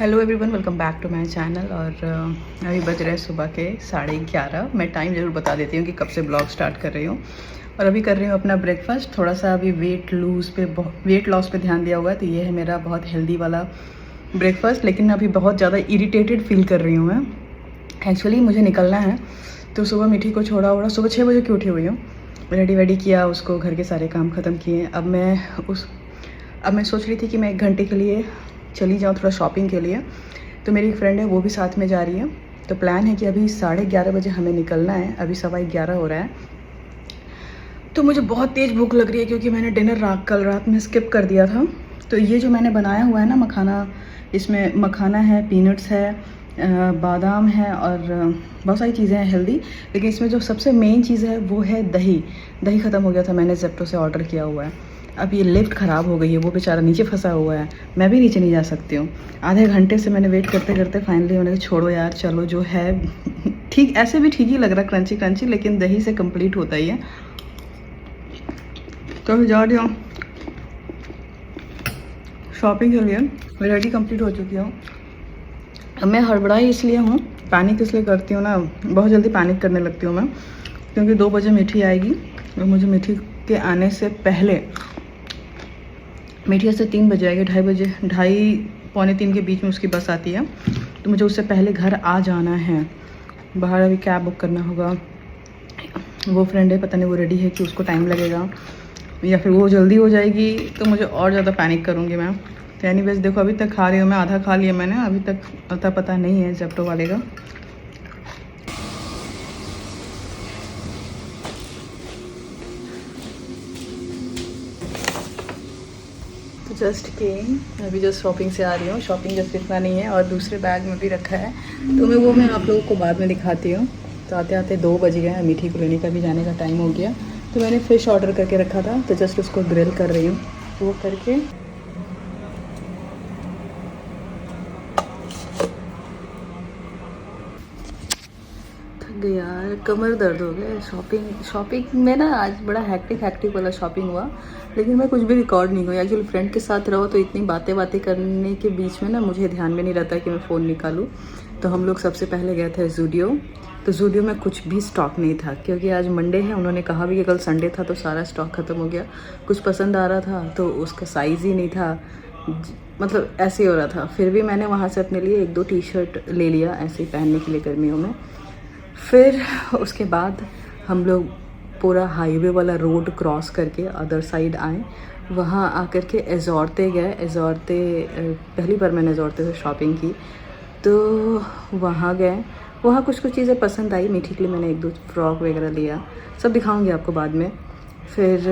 Hello everyone, welcome back to my channel. और अभी बज रहे हैं सुबह के 11:30। मैं टाइम ज़रूर बता देती हूँ कि कब से ब्लॉग स्टार्ट कर रही हूँ। और अभी कर रही हूँ अपना ब्रेकफास्ट। थोड़ा सा अभी वेट लॉस पे ध्यान दिया हुआ है, तो ये है मेरा बहुत हेल्दी वाला ब्रेकफास्ट। लेकिन अभी बहुत ज़्यादा इरीटेटेड फील कर रही हूँ मैं। एक्चुअली मुझे निकलना है, तो सुबह मीठी को छोड़ा सुबह 6 बजे की उठी हुई हूँ। रेडी वेडी किया उसको, घर के सारे काम ख़त्म किए। अब मैं सोच रही थी कि मैं 1 घंटे के लिए चली जाऊँ थोड़ा शॉपिंग के लिए। तो मेरी एक फ्रेंड है, वो भी साथ में जा रही है। तो प्लान है कि अभी 11:30 बजे हमें निकलना है। अभी 11:15 हो रहा है। तो मुझे बहुत तेज़ भूख लग रही है, क्योंकि मैंने डिनर कल रात में स्किप कर दिया था। तो ये जो मैंने बनाया हुआ है ना मखाना, इसमें मखाना है, पीनट्स है, बादाम है और बहुत सारी चीज़ें हैं हेल्दी। लेकिन इसमें जो सबसे मेन चीज़ है वो है दही। दही ख़त्म हो गया था, मैंने जेप्टो से ऑर्डर किया हुआ है। अब ये लिफ्ट ख़राब हो गई है, वो बेचारा नीचे फंसा हुआ है। मैं भी नीचे नहीं जा सकती हूँ। आधे घंटे से मैंने वेट करते करते फाइनली मैंने कहा छोड़ो यार, चलो जो है ठीक, ऐसे भी ठीक ही लग रहा है, क्रंची क्रंची, लेकिन दही से कंप्लीट होता ही है। तो अभी जा रही हूँ शॉपिंग के लिए। रेडी कंप्लीट हो चुकी हूँ। अब मैं हड़बड़ाई इसलिए हूँ, पैनिक इसलिए करती हूँ ना, बहुत जल्दी पैनिक करने लगती हूँ मैं, क्योंकि 2 बजे मीठी आएगी और मुझे मीठी के आने से पहले, मीठी से 3 बजे आएगी, 2:30 बजे, 2:30 पौने 3 के बीच में उसकी बस आती है। तो मुझे उससे पहले घर आ जाना है। बाहर अभी कैब बुक करना होगा। वो फ्रेंड है, पता नहीं वो रेडी है कि उसको टाइम लगेगा या फिर वो जल्दी हो जाएगी, तो मुझे और ज़्यादा पैनिक करूँगी मैं। तो एनीवेज देखो, अभी तक खा रही हूँ मैं, आधा खा लिया मैंने, अभी तक अता पता नहीं है जेप्टो वाले का। तो जस्ट अभी जस्ट शॉपिंग से आ रही हूँ। शॉपिंग जस्ट इतना नहीं है, और दूसरे बैग में भी रखा है, तो मैं आप लोगों को बाद में दिखाती हूँ। तो आते आते 2 बज गए, मीठी को लेने का भी जाने का टाइम हो गया। तो मैंने फ़िश ऑर्डर करके रखा था, तो जस्ट उसको ग्रिल कर रही हूँ। वो करके थक गई यार, कमर दर्द हो गया। शॉपिंग में ना आज बड़ा हैक्टिक वाला शॉपिंग हुआ, लेकिन मैं कुछ भी रिकॉर्ड नहीं हुई। एक्चुअली फ्रेंड के साथ रहो तो इतनी बातें करने के बीच में ना मुझे ध्यान में नहीं रहता कि मैं फ़ोन निकालूं। तो हम लोग सबसे पहले गए थे ज़ूडियो। तो ज़ूडियो में कुछ भी स्टॉक नहीं था, क्योंकि आज मंडे है। उन्होंने कहा भी कि कल संडे था, तो सारा स्टॉक ख़त्म हो गया। कुछ पसंद आ रहा था तो उसका साइज़ ही नहीं था, मतलब ऐसे ही हो रहा था। फिर भी मैंने वहाँ से अपने लिए 1-2 टी शर्ट ले लिया ऐसे ही पहनने के लिए गर्मियों में। फिर उसके बाद हम लोग पूरा हाईवे वाला रोड क्रॉस करके अदर साइड आए। वहाँ आकर के एजोर्ते गए। एजोर्ते पहली बार मैंने एजोर्ते से शॉपिंग की, तो वहाँ गए। वहाँ कुछ चीज़ें पसंद आई। मीठी के लिए मैंने 1-2 फ्रॉक वगैरह लिया, सब दिखाऊंगी आपको बाद में। फिर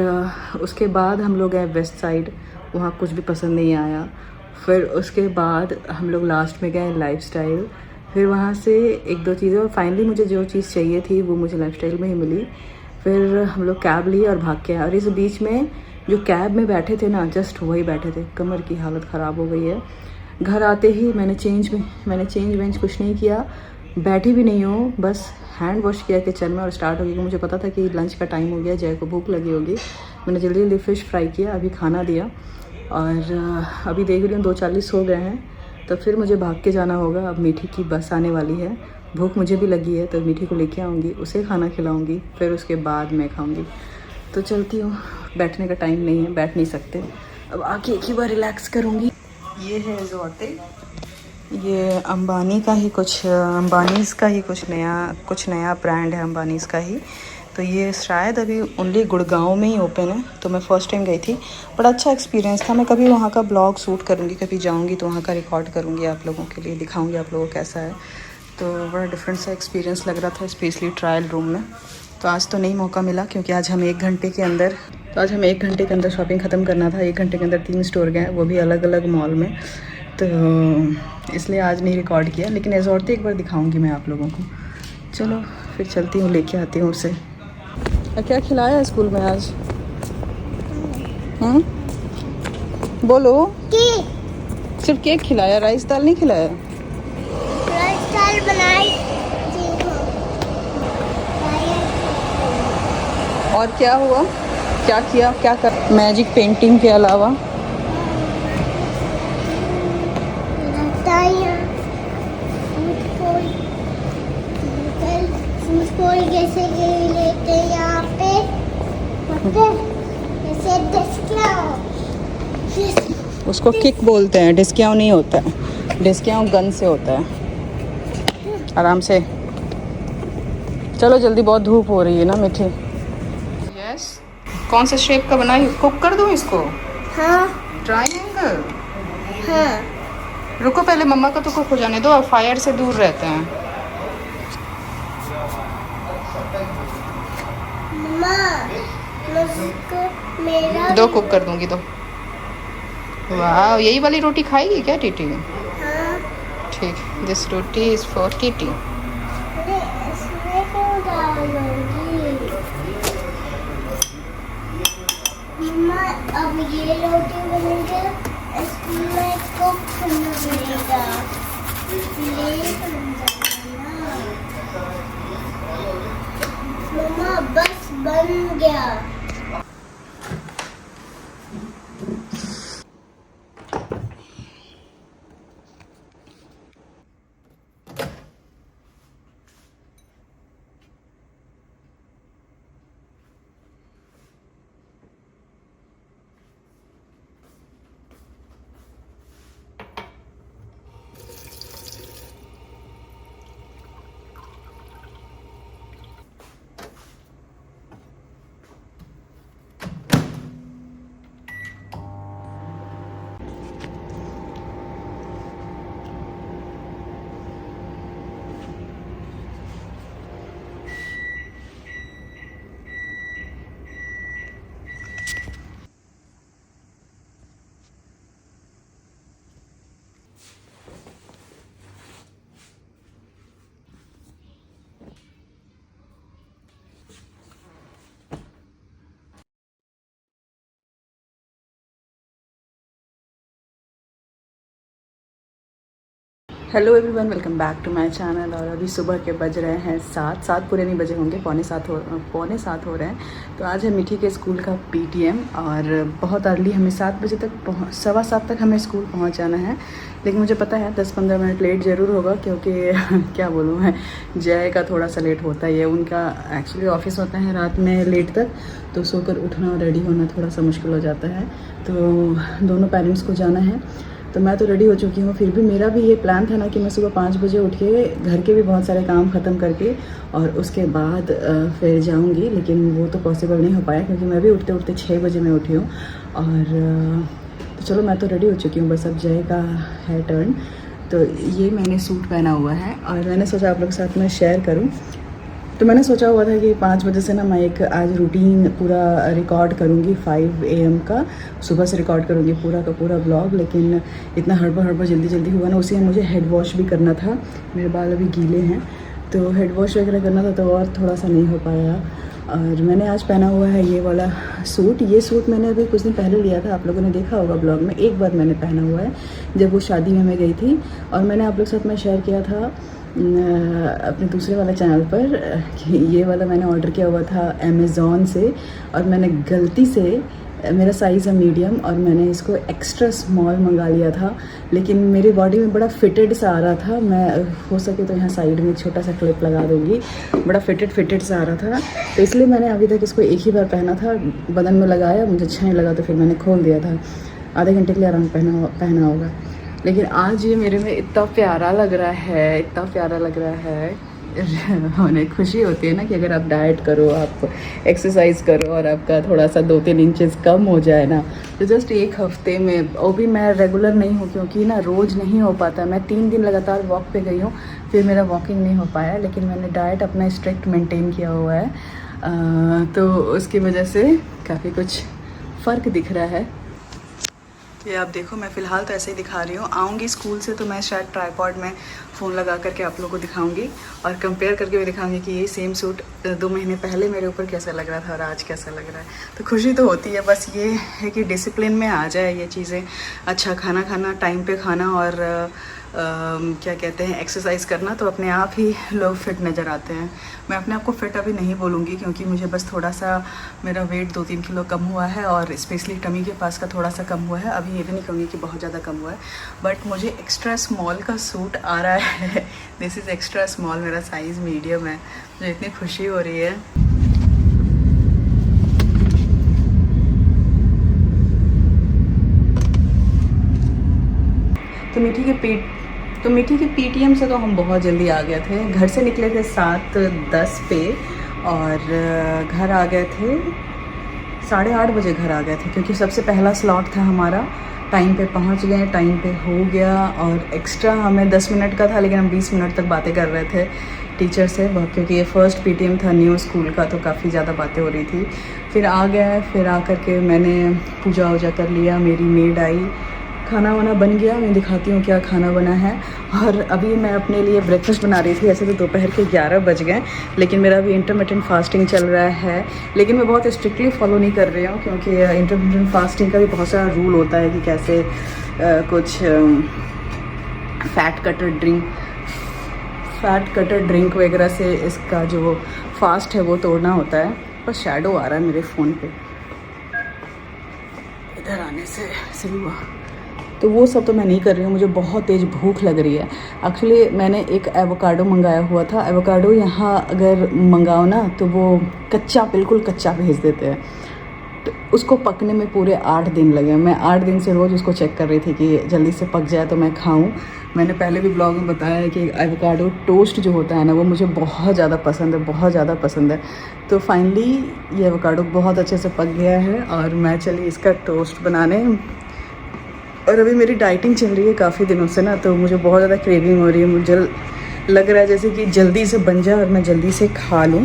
उसके बाद हम लोग गए वेस्ट साइड, वहाँ कुछ भी पसंद नहीं आया। फिर उसके बाद हम लोग लास्ट में गए लाइफस्टाइल। फिर वहाँ से 1-2 चीज़ें, और फाइनली मुझे जो चीज़ चाहिए थी वो मुझे लाइफस्टाइल में ही मिली। फिर हम लोग कैब लिए और भाग के आए। और इस बीच में जो कैब में बैठे थे ना, जस्ट वही बैठे थे, कमर की हालत ख़राब हो गई है। घर आते ही मैंने चेंज वेंज कुछ नहीं किया, बैठी भी नहीं हूँ, बस हैंड वॉश किया किचन में और स्टार्ट हो गई। मुझे पता था कि लंच का टाइम हो गया, जय को भूख लगी होगी। मैंने जल्दी फ़िश फ्राई किया, अभी खाना दिया, और अभी देख रही हूँ 2:40 हो गए हैं। तो फिर मुझे भाग के जाना होगा। अब मीठी की बस आने वाली है, भूख मुझे भी लगी है, तो मीठी को लेके आऊँगी, उसे खाना खिलाऊँगी, फिर उसके बाद मैं खाऊँगी। तो चलती हूँ, बैठने का टाइम नहीं है, बैठ नहीं सकते। अब आके एक ही बार रिलैक्स करूँगी। ये है ज़ोते, ये अंबानीज़ का ही कुछ नया ब्रांड है, अंबानीज़ का ही। तो ये शायद अभी ओनली गुड़गांव में ही ओपन है। तो मैं फ़र्स्ट टाइम गई थी, बड़ा अच्छा एक्सपीरियंस था। मैं कभी वहाँ का ब्लॉग शूट करूँगी, कभी जाऊँगी तो वहाँ का रिकॉर्ड करूँगी, आप लोगों के लिए दिखाऊँगी आप लोगों को कैसा है। तो बड़ा डिफरेंट सा एक्सपीरियंस लग रहा था, स्पेशली ट्रायल रूम में। तो आज तो नहीं मौका मिला, क्योंकि आज हमें 1 घंटे के अंदर शॉपिंग ख़त्म करना था। 1 घंटे के अंदर 3 स्टोर गए, वो भी अलग अलग मॉल में। तो इसलिए आज नहीं रिकॉर्ड किया, लेकिन एजोर्ते एक बार दिखाऊंगी मैं आप लोगों को। चलो फिर चलती हूँ, लेके आती हूँ उसे। क्या खिलाया स्कूल में आज? बोलो। सिर्फ केक खिलाया, राइस दाल नहीं खिलाया? राइस दाल बनाई। और क्या हुआ, क्या किया, क्या कर मैजिक पेंटिंग के अलावा? बताइए। कैसे लेते हैं यहाँ पे पता है? ऐसे डिस्काओ उसको किक बोलते हैं, डिस्क्याओ नहीं होता है। डिस्क्याओ गन से होता है। आराम से चलो, जल्दी, बहुत धूप हो रही है ना मीठी। यस, कौन से शेप का बनाई? कुक कर दूँ इसको? हाँ ट्रायंगल। हाँ रुको, पहले मम्मा का तो कुक हो जाने दो, अब फायर से दूर रहते हैं। मम्मा मुझको मेरा दो कुक कर दूंगी तो। वाह, यही वाली रोटी खाएगी क्या टीटी? हाँ ठीक, this roti is for TT. अरे इसमें क्यों डालोगी मम्मा? अब ये रोटी बनेगा, इसमें कुक करना पड़ेगा, ये बन जाएगा ना। मम्मा बस बन गया। Hello everyone, welcome back to my channel. और अभी सुबह के बज रहे हैं 7 पूरे नहीं बजे होंगे, पौने सात हो रहे हैं। तो आज है मीठी के स्कूल का पीटीएम और बहुत अर्ली हमें 7 बजे तक 7:15 तक हमें स्कूल पहुंच जाना है। लेकिन मुझे पता है 10-15 मिनट लेट ज़रूर होगा, क्योंकि क्या बोलूँ मैं, जय का थोड़ा सा लेट होता ही है। उनका एक्चुअली ऑफिस होता है रात में लेट तक, तो सोकर उठना और रेडी होना थोड़ा सा मुश्किल हो जाता है। तो दोनों पेरेंट्स को जाना है, तो मैं तो रेडी हो चुकी हूँ। फिर भी मेरा भी ये प्लान था ना कि मैं सुबह 5 बजे उठ के घर के भी बहुत सारे काम ख़त्म करके और उसके बाद फिर जाऊँगी, लेकिन वो तो पॉसिबल नहीं हो पाया, क्योंकि मैं भी उठते उठते 6 बजे मैं उठी हूँ। और तो चलो, मैं तो रेडी हो चुकी हूँ, बस अब जय का है टर्न। तो ये मैंने सूट पहना हुआ है और मैंने सोचा आप लोग के साथ में शेयर करूँ। तो मैंने सोचा हुआ था कि 5 बजे से ना मैं एक आज रूटीन पूरा रिकॉर्ड करूँगी, 5 AM का सुबह से रिकॉर्ड करूँगी पूरा का पूरा ब्लॉग। लेकिन इतना हड़बड़ जल्दी हुआ ना, उसी में मुझे हेड वॉश भी करना था। मेरे बाल अभी गीले हैं, तो हेड वॉश वगैरह करना था, तो और थोड़ा सा नहीं हो पाया। और मैंने आज पहना हुआ है ये वाला सूट। ये सूट मैंने अभी कुछ दिन पहले लिया था, आप लोगों ने देखा होगा ब्लॉग में। एक बार मैंने पहना हुआ है जब वो शादी में मैं गई थी, और मैंने आप लोग के साथ में शेयर किया था अपने दूसरे वाला चैनल पर कि ये वाला मैंने ऑर्डर किया हुआ था अमेज़ॉन से, और मैंने गलती से, मेरा साइज़ है मीडियम और मैंने इसको एक्स्ट्रा स्मॉल मंगा लिया था। लेकिन मेरी बॉडी में बड़ा फिटेड सा आ रहा था। मैं हो सके तो यहाँ साइड में एक छोटा सा क्लिप लगा दूँगी। बड़ा फिटेड सा आ रहा था, तो इसलिए मैंने अभी तक इसको एक ही बार पहना था, बदन में लगाया, मुझे अच्छा नहीं लगा, तो फिर मैंने खोल दिया था। आधे घंटे के लिए आराम पहना होगा। लेकिन आज ये मेरे में इतना प्यारा लग रहा है, उन्हें खुशी होती है ना कि अगर आप डाइट करो, आप एक्सरसाइज करो और आपका थोड़ा सा 2-3 इंचेस कम हो जाए ना, तो जस्ट एक हफ्ते में। वो भी मैं रेगुलर नहीं हूँ, क्योंकि ना रोज़ नहीं हो पाता। मैं 3 दिन लगातार वॉक पे गई हूँ, फिर मेरा वॉकिंग नहीं हो पाया। लेकिन मैंने डाइट अपना स्ट्रिक्ट मेंटेन किया हुआ है, तो उसकी वजह से काफ़ी कुछ फ़र्क दिख रहा है। ये आप देखो, मैं फ़िलहाल तो ऐसे ही दिखा रही हूँ। आऊँगी स्कूल से तो मैं शायद ट्राईपॉड में फ़ोन लगा करके आप लोगों को दिखाऊंगी और कंपेयर करके भी दिखाऊंगी कि ये सेम सूट 2 महीने पहले मेरे ऊपर कैसा लग रहा था और आज कैसा लग रहा है। तो खुशी तो होती है, बस ये है कि डिसिप्लिन में आ जाए ये चीज़ें। अच्छा खाना खाना, टाइम पे खाना, और क्या कहते हैं एक्सरसाइज करना, तो अपने आप ही लोग फिट नज़र आते हैं। मैं अपने आप को फिट अभी नहीं बोलूँगी, क्योंकि मुझे बस थोड़ा सा मेरा वेट 2-3 किलो कम हुआ है, और स्पेशली टमी के पास का थोड़ा सा कम हुआ है। अभी ये भी नहीं कहूँगी कि बहुत ज़्यादा कम हुआ है, बट मुझे एक्स्ट्रा स्मॉल का सूट आ रहा है। दिस इज़ एक्स्ट्रा स्मॉल, मेरा साइज़ मीडियम है। मुझे इतनी खुशी हो रही है। तो मीठी के पीटीएम से तो हम बहुत जल्दी आ गए थे। घर से निकले थे 7:10 पे, और घर आ गए थे 8:30 बजे घर आ गए थे, क्योंकि सबसे पहला स्लॉट था हमारा। टाइम पे पहुंच गए, टाइम पे हो गया, और एक्स्ट्रा हमें 10 मिनट का था, लेकिन हम 20 मिनट तक बातें कर रहे थे टीचर से, क्योंकि ये फर्स्ट पीटीएम था न्यू स्कूल का, तो काफ़ी ज़्यादा बातें हो रही थी। फिर आ गए, फिर आ कर के मैंने पूजा वूजा कर लिया, मेरी मेड आई, खाना वाना बन गया। मैं दिखाती हूँ क्या खाना बना है। और अभी मैं अपने लिए ब्रेकफास्ट बना रही थी। ऐसे तो दोपहर के 11 बज गए, लेकिन मेरा अभी इंटरमिटेंट फास्टिंग चल रहा है, लेकिन मैं बहुत स्ट्रिक्टली फॉलो नहीं कर रही हूँ, क्योंकि इंटरमिटेंट फास्टिंग का भी बहुत सारा रूल होता है कि कैसे कुछ फैट कटर ड्रिंक वगैरह से इसका जो फास्ट है वो तोड़ना होता है। पर शैडो आ रहा है मेरे फ़ोन पे, इधर आने से सही हुआ। तो वो सब तो मैं नहीं कर रही हूँ, मुझे बहुत तेज़ भूख लग रही है। एक्चुअली मैंने एक एवोकाडो मंगाया हुआ था। एवोकाडो यहाँ अगर मंगाओ ना, तो वो कच्चा, बिल्कुल कच्चा भेज देते हैं, तो उसको पकने में पूरे 8 दिन लगे। मैं 8 दिन से रोज़ उसको चेक कर रही थी कि जल्दी से पक जाए तो मैं खाऊं। मैंने पहले भी ब्लॉग में बताया है कि एवोकाडो टोस्ट जो होता है ना, वो मुझे बहुत ज़्यादा पसंद है, बहुत ज़्यादा पसंद है। तो फाइनली ये एवोकाडो बहुत अच्छे से पक गया है, और मैं चली इसका टोस्ट बनाने। और अभी मेरी डाइटिंग चल रही है काफ़ी दिनों से ना, तो मुझे बहुत ज़्यादा क्रेविंग हो रही है। मुझे लग रहा है जैसे कि जल्दी से बन जाए और मैं जल्दी से खा लूँ।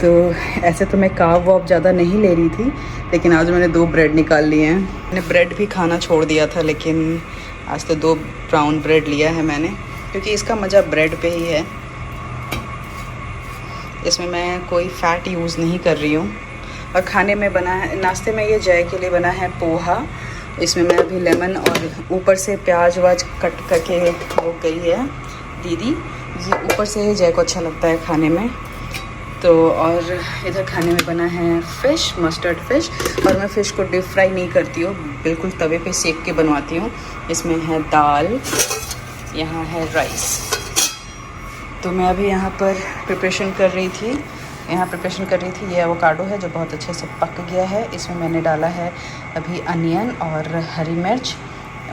तो ऐसे तो मैं कार्ब वॉब ज़्यादा नहीं ले रही थी, लेकिन आज मैंने 2 ब्रेड निकाल लिए हैं। मैंने ब्रेड भी खाना छोड़ दिया था, लेकिन आज तो 2 ब्राउन ब्रेड लिया है मैंने, क्योंकि इसका मज़ा ब्रेड पे ही है। इसमें मैं कोई फ़ैट यूज़ नहीं कर रही हूँ। और खाने में बना है, नाश्ते में ये जय के लिए बना है पोहा। इसमें मैं अभी लेमन और ऊपर से प्याज वाज कट करके वो गई है दीदी, ये ऊपर से जय को अच्छा लगता है खाने में। तो और इधर खाने में बना है फ़िश, मस्टर्ड फ़िश, और मैं फ़िश को डीप फ्राई नहीं करती हूँ, बिल्कुल तवे पे सेक के बनवाती हूँ। इसमें है दाल, यहाँ है राइस। तो मैं अभी यहाँ पर प्रिपरेशन कर रही थी, ये एवोकाडो है जो बहुत अच्छे से पक गया है। इसमें मैंने डाला है अभी अनियन और हरी मिर्च,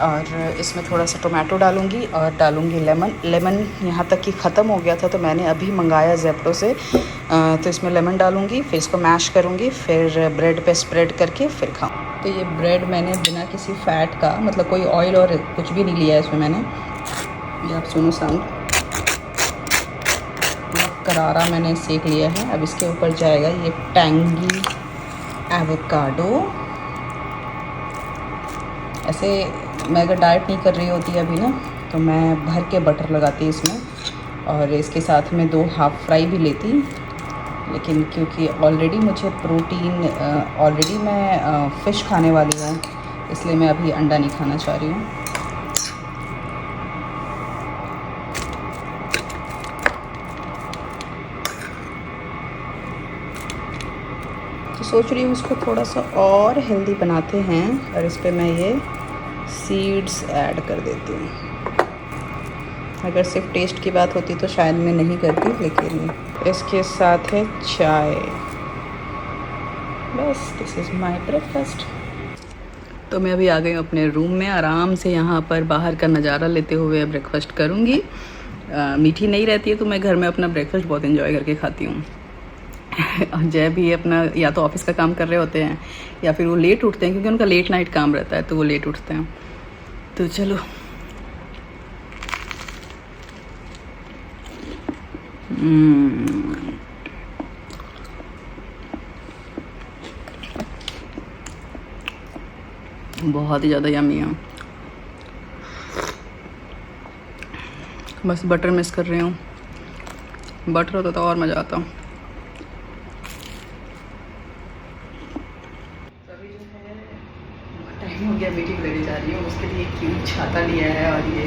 और इसमें थोड़ा सा टोमेटो डालूंगी, और डालूंगी लेमन यहाँ तक कि ख़त्म हो गया था, तो मैंने अभी मंगाया ज़ेप्टो से। तो इसमें लेमन डालूंगी, फिर इसको मैश करूँगी, फिर ब्रेड पे स्प्रेड करके फिर खाऊँ। तो ये ब्रेड मैंने बिना किसी फ़ैट का, मतलब कोई ऑयल और कुछ भी नहीं लिया है इसमें मैंने। ये आप सुनो साउंड, करारा मैंने सेक लिया है। अब इसके ऊपर जाएगा ये टैंगी एवोकाडो। ऐसे मैं अगर डाइट नहीं कर रही होती अभी ना, तो मैं भर के बटर लगाती इसमें, और इसके साथ में 2 हाफ़ फ्राई भी लेती, लेकिन क्योंकि ऑलरेडी मुझे प्रोटीन, ऑलरेडी मैं फ़िश खाने वाली हूँ, इसलिए मैं अभी अंडा नहीं खाना चाह रही हूँ। तो सोच रही हूँ उसको थोड़ा सा और हेल्दी बनाते हैं, और इस पर मैं ये सीड्स ऐड कर देती हूँ। अगर सिर्फ टेस्ट की बात होती तो शायद मैं नहीं करती, लेकिन इसके साथ है चाय। बस दिस इज़ माय ब्रेकफास्ट। तो मैं अभी आ गई हूँ अपने रूम में, आराम से यहाँ पर बाहर का नज़ारा लेते हुए ब्रेकफास्ट करूँगी। मीठी नहीं रहती है तो मैं घर में अपना ब्रेकफास्ट बहुत एंजॉय करके खाती हूँ। और जय भी अपना या तो ऑफिस का काम कर रहे होते हैं, या फिर वो लेट उठते हैं, क्योंकि उनका लेट नाइट काम रहता है, तो वो लेट उठते हैं। तो चलो बहुत ही ज़्यादा यम्मी है। बस बटर मिस कर रही हूँ, बटर होता तो और मज़ा आता। अभी जो है टाइम हो गया, मीटिंग लेने जा रही हूँ, उसके लिए क्यूट छाता लिया है, और ये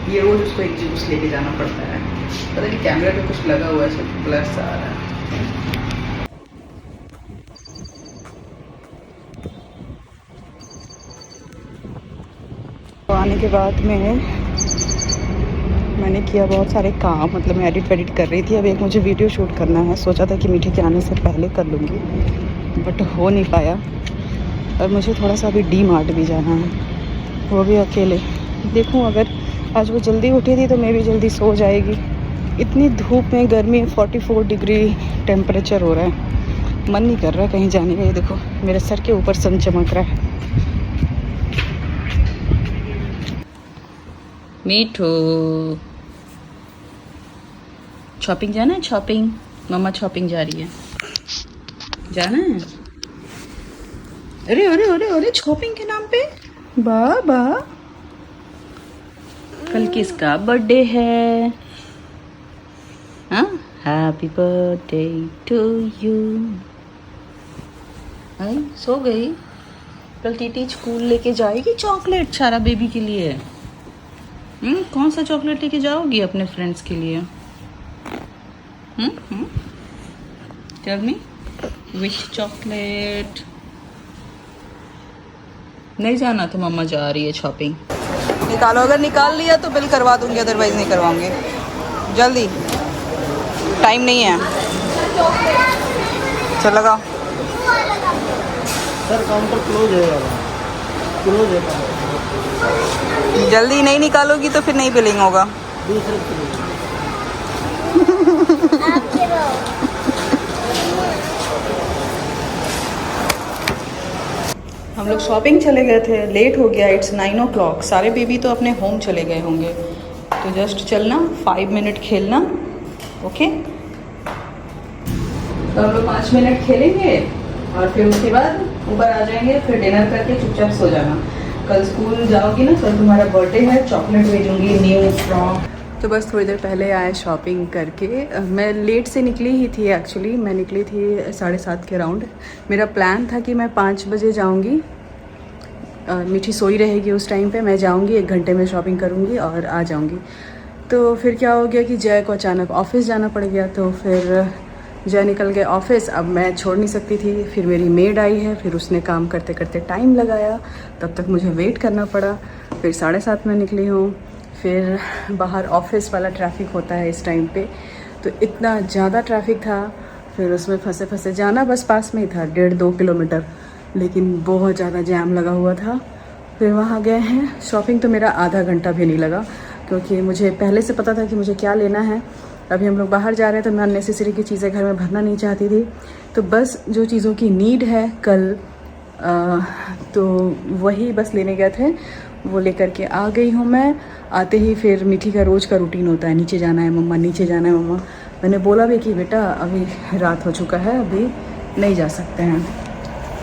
ये रोज उसको एक जूस लेके जाना पड़ता है। पता नहीं कैमरे पे कुछ लगा हुआ है, सिर्फ प्लस आ रहा है। तो आने के बाद मैंने किया बहुत सारे काम, मतलब मैं एडिट वेडिट कर रही थी। अब एक मुझे वीडियो शूट करना है, सोचा था कि मीठी के आने से पहले कर लूँगी, बट हो नहीं पाया। और मुझे थोड़ा सा अभी डी मार्ट भी जाना है, वो भी अकेले। देखूँ अगर आज वो जल्दी उठी थी तो मैं भी जल्दी सो जाएगी। इतनी धूप में, गर्मी, 44 डिग्री टेम्परेचर हो रहा है, मन नहीं कर रहा कहीं जाने का। ये देखो मेरे सर के ऊपर सन चमक रहा है। मीठू, शॉपिंग जाना है? शॉपिंग, मम्मा शॉपिंग जा रही है, जाना है? अरे अरे अरे अरे, शॉपिंग के नाम पे बाबा, कल किसका बर्थडे है? हाँ, हैप्पी बर्थडे टू यू। आई सो गई। कल टीटी स्कूल लेके जाएगी चॉकलेट सारा बेबी के लिए। कौन सा चॉकलेट लेके जाओगी अपने फ्रेंड्स के लिए? टेल मी विच चॉकलेट। नहीं जाना तो मम्मा जा रही है शॉपिंग। निकालो, अगर निकाल लिया तो बिल करवा दूंगी, अदरवाइज नहीं करवाऊंगी। जल्दी, टाइम नहीं है। चल लगाओ। सर काउंटर क्लोज है, क्लोज है। जल्दी नहीं निकालोगी तो फिर नहीं बिलिंग होगा। दूसरे हम लोग शॉपिंग चले गए थे, लेट हो गया। It's 9 o'clock। सारे बेबी तो अपने होम चले गए होंगे, तो जस्ट चलना, 5 मिनट खेलना, ओके? तो हम लोग 5 मिनट खेलेंगे और फिर उसके बाद ऊपर आ जाएंगे, फिर डिनर करके चुपचाप सो जाना। कल स्कूल जाओगी ना, कल तुम्हारा बर्थडे है, चॉकलेट भेजूंगी, न्यू फ्रॉक। तो बस थोड़ी देर पहले आए शॉपिंग करके। मैं लेट से निकली ही थी एक्चुअली, मैं निकली थी 7:30 के अराउंड। मेरा प्लान था कि मैं 5 बजे जाऊंगी, मीठी सोई रहेगी उस टाइम पे, मैं जाऊंगी 1 घंटे में शॉपिंग करूंगी और आ जाऊंगी। तो फिर क्या हो गया कि जय को अचानक ऑफिस जाना पड़ गया, तो फिर जय निकल गए ऑफिस। अब मैं छोड़ नहीं सकती थी, फिर मेरी मेड आई है, फिर उसने काम करते करते टाइम लगाया, तब तक मुझे वेट करना पड़ा। फिर 7:30 में निकली हूँ। फिर बाहर ऑफिस वाला ट्रैफिक होता है इस टाइम पे, तो इतना ज़्यादा ट्रैफिक था, फिर उसमें फंसे फंसे जाना बस पास में ही था 1.5-2 किलोमीटर, लेकिन बहुत ज़्यादा जैम लगा हुआ था। फिर वहाँ गए हैं। शॉपिंग तो मेरा आधा घंटा भी नहीं लगा, क्योंकि मुझे पहले से पता था कि मुझे क्या लेना है। अभी हम लोग बाहर जा रहे हैं तो मैं अननेसेसरी की चीज़ें घर में भरना नहीं चाहती थी, तो बस जो चीज़ों की नीड है कल तो वही बस लेने गए थे, वो लेकर के आ गई हूँ मैं। आते ही फिर मीठी का रोज़ का रूटीन होता है, नीचे जाना है मम्मा, नीचे जाना है मम्मा। मैंने बोला भी कि बेटा अभी रात हो चुका है, अभी नहीं जा सकते हैं।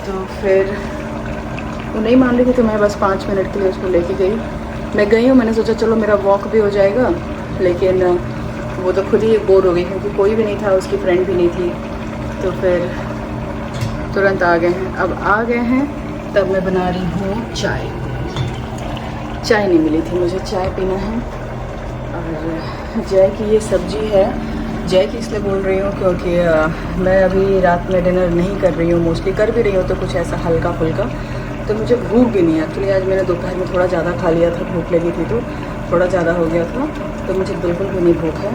तो फिर वो नहीं मान रही थी, तो मैं बस 5 मिनट के लिए उसको लेके गई। मैं गई हूँ, मैंने सोचा चलो मेरा वॉक भी हो जाएगा, लेकिन वो तो खुद ही बोर हो गई क्योंकि कोई भी नहीं था, उसकी फ्रेंड भी नहीं थी। तो फिर तुरंत आ गए हैं। अब आ गए हैं तब मैं बना रही हूँ चाय। चाय नहीं मिली थी, मुझे चाय पीना है। और जय की ये सब्जी है, जय की इसलिए बोल रही हूँ क्योंकि मैं अभी रात में डिनर नहीं कर रही हूँ, मोस्टली कर भी रही हूँ तो कुछ ऐसा हल्का फुल्का, तो मुझे भूख भी नहीं है। एक्चुअली आज मैंने दोपहर में थोड़ा ज़्यादा खा लिया था, भूख लगी थी तो थोड़ा ज़्यादा हो गया था, तो मुझे बिल्कुल भी नहीं भूख है।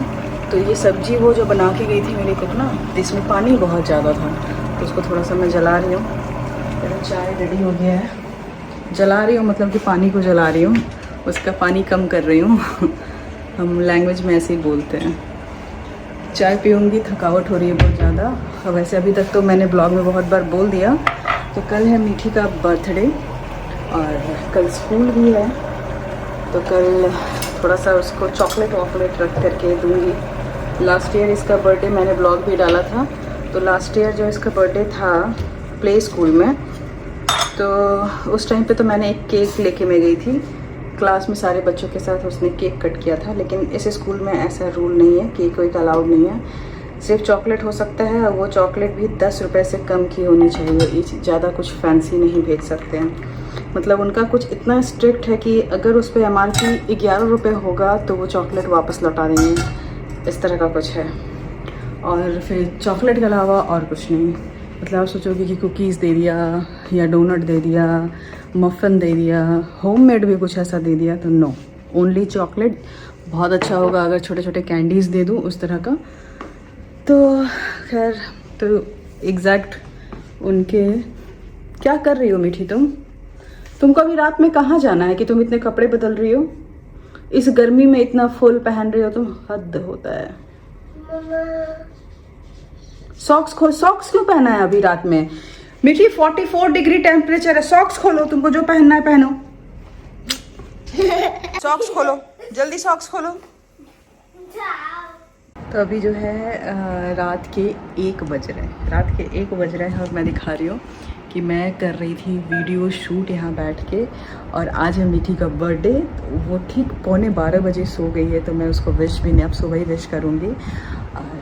तो ये सब्जी वो जो बना के गई थी मेरी कुक ना, इसमें पानी बहुत ज़्यादा था, तो उसको थोड़ा सा मैं जला रही हूँ। मेरा चाय रेडी हो गया है। जला रही हूँ मतलब कि पानी को जला रही हूँ, उसका पानी कम कर रही हूँ हम लैंग्वेज में ऐसे ही बोलते हैं। चाय पीऊँगी, थकावट हो रही है बहुत ज़्यादा। वैसे अभी तक तो मैंने ब्लॉग में बहुत बार बोल दिया कि कल है मीठी का बर्थडे और कल स्कूल भी है, तो कल थोड़ा सा उसको चॉकलेट वॉकलेट रख करके दूँगी। लास्ट ईयर इसका बर्थडे मैंने ब्लॉग भी डाला था, तो लास्ट ईयर जो इसका बर्थडे था प्ले स्कूल में, तो उस टाइम पे तो मैंने एक केक लेके मैं गई थी क्लास में, सारे बच्चों के साथ उसने केक कट किया था। लेकिन इस स्कूल में ऐसा रूल नहीं है, केक वेक अलाउड नहीं है, सिर्फ चॉकलेट हो सकता है, और वो चॉकलेट भी 10 रुपये से कम की होनी चाहिए, ज़्यादा कुछ फैंसी नहीं भेज सकते हैं। मतलब उनका कुछ इतना स्ट्रिक्ट है कि अगर उस पर MRP 11 रुपये होगा तो वो चॉकलेट वापस लौटा देंगे, इस तरह का कुछ है। और फिर चॉकलेट के अलावा और कुछ नहीं। मतलब आप सोचोगे कि कुकीज़ दे दिया या डोनट दे दिया, मफ़न दे दिया, होममेड भी कुछ ऐसा दे दिया, तो नो, ओनली चॉकलेट। बहुत अच्छा होगा अगर छोटे छोटे कैंडीज़ दे दूँ उस तरह का। तो खैर, तो एग्जैक्ट उनके। क्या कर रही हो मीठी तुमको अभी रात में कहाँ जाना है कि तुम इतने कपड़े बदल रही हो? इस गर्मी में इतना फुल पहन रही हो तुम, हद होता है। सॉक्स सॉक्स क्यों पहना है अभी रात में? मीठी 44 डिग्री टेम्परेचर है, सॉक्स खोलो, तुमको जो पहनना है पहनो। सॉक्स खोलो, जल्दी सॉक्स खोलो। तो अभी जो है रात के 1 बज रहे हैं और मैं दिखा रही हूँ कि मैं कर रही थी वीडियो शूट यहाँ बैठ के। और आज है मीठी का बर्थडे, तो वो ठीक 11:15 बजे सो गई है, तो मैं उसको विश भी नहीं, अब सुबह ही विश करूँगी। और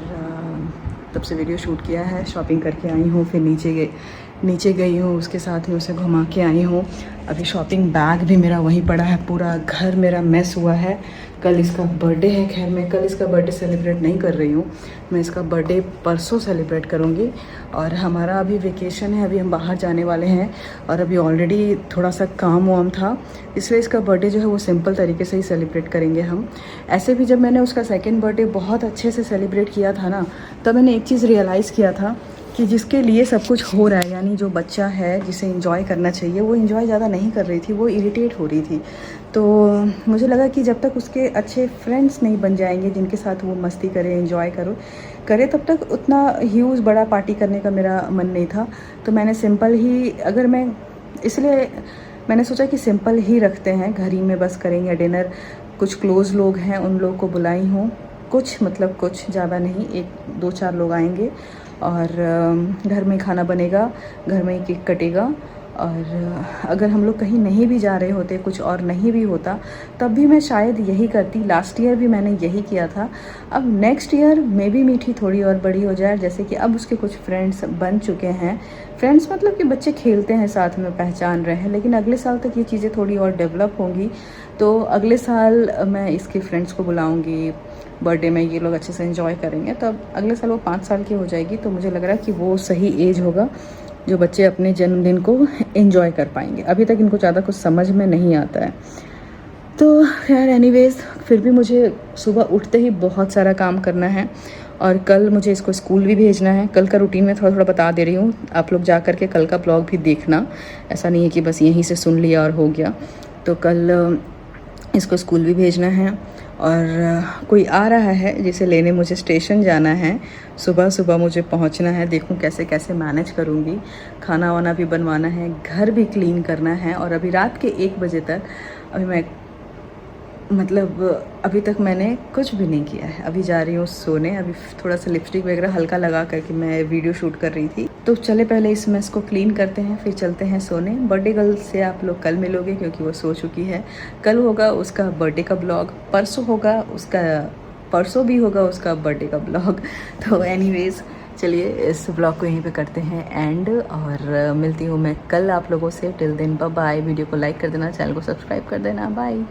तब से वीडियो शूट किया है, शॉपिंग करके आई हूँ, फिर नीचे गई हूँ, उसके साथ में उसे घुमा के आई हूँ। अभी शॉपिंग बैग भी मेरा वहीं पड़ा है, पूरा घर मेरा मैस हुआ है। कल इसका बर्थडे है, खैर मैं कल इसका बर्थडे सेलिब्रेट नहीं कर रही हूँ, मैं इसका बर्थडे परसों सेलिब्रेट करूँगी। और हमारा अभी वेकेशन है, अभी हम बाहर जाने वाले हैं और अभी ऑलरेडी थोड़ा सा काम वाम था, इसलिए इसका बर्थडे जो है वो सिंपल तरीके से ही सेलिब्रेट करेंगे हम। ऐसे भी जब मैंने उसका सेकेंड बर्थडे बहुत अच्छे से सेलिब्रेट किया था ना, तब मैंने एक चीज़ रियलाइज़ किया था कि जिसके लिए सब कुछ हो रहा है, यानी जो बच्चा है जिसे एंजॉय करना चाहिए, वो एंजॉय ज़्यादा नहीं कर रही थी, वो इरिटेट हो रही थी। तो मुझे लगा कि जब तक उसके अच्छे फ्रेंड्स नहीं बन जाएंगे जिनके साथ वो मस्ती करे, एंजॉय करे, तब तक उतना ह्यूज बड़ा पार्टी करने का मेरा मन नहीं था। तो मैंने सिंपल ही, इसलिए मैंने सोचा कि सिंपल ही रखते हैं, घर ही में बस करेंगे डिनर। कुछ क्लोज़ लोग हैं, उन लोग को बुलाई हूँ, कुछ ज़्यादा नहीं, 1-2-4 लोग आएंगे और घर में खाना बनेगा, घर में ही केक कटेगा। और अगर हम लोग कहीं नहीं भी जा रहे होते, कुछ और नहीं भी होता, तब भी मैं शायद यही करती। लास्ट ईयर भी मैंने यही किया था। अब नेक्स्ट ईयर मे बी मीठी थोड़ी और बड़ी हो जाए, जैसे कि अब उसके कुछ फ्रेंड्स बन चुके हैं। फ्रेंड्स मतलब कि बच्चे खेलते हैं साथ में, पहचान रहे हैं, लेकिन अगले साल तक ये चीज़ें थोड़ी और डेवलप होंगी। तो अगले साल मैं इसके फ्रेंड्स को बुलाऊँगी, बर्थडे में ये लोग अच्छे से एंजॉय करेंगे। तब अगले साल वो 5 साल की हो जाएगी, तो मुझे लग रहा है कि वो सही एज होगा जो बच्चे अपने जन्मदिन को एंजॉय कर पाएंगे। अभी तक इनको ज़्यादा कुछ समझ में नहीं आता है। तो खैर एनीवेज़, फिर भी मुझे सुबह उठते ही बहुत सारा काम करना है और कल मुझे इसको स्कूल भी भेजना है। कल का रूटीन मैं थोड़ा थोड़ा बता दे रही हूँ, आप लोग जा कर के कल का ब्लॉग भी देखना, ऐसा नहीं है कि बस यहीं से सुन लिया और हो गया। तो कल इसको स्कूल भी भेजना है और कोई आ रहा है जिसे लेने मुझे स्टेशन जाना है। सुबह सुबह मुझे पहुंचना है, देखूं कैसे कैसे मैनेज करूंगी। खाना वाना भी बनवाना है, घर भी क्लीन करना है। और अभी रात के 1 बजे तक अभी तक मैंने कुछ भी नहीं किया है। अभी जा रही हूँ सोने। अभी थोड़ा सा लिपस्टिक वगैरह हल्का लगा करके मैं वीडियो शूट कर रही थी। तो चले पहले इस मेस को क्लीन करते हैं, फिर चलते हैं सोने। बर्थडे गर्ल से आप लोग कल मिलोगे क्योंकि वो सो चुकी है। कल होगा उसका बर्थडे का ब्लॉग, परसों भी होगा उसका बर्थडे का ब्लॉग। तो एनीवेज़ चलिए इस ब्लॉग को यहीं पे करते हैं एंड, और मिलती हूँ मैं कल आप लोगों से। Till then bye bye. Video को लाइक कर देना, चैनल को सब्सक्राइब कर देना। बाय।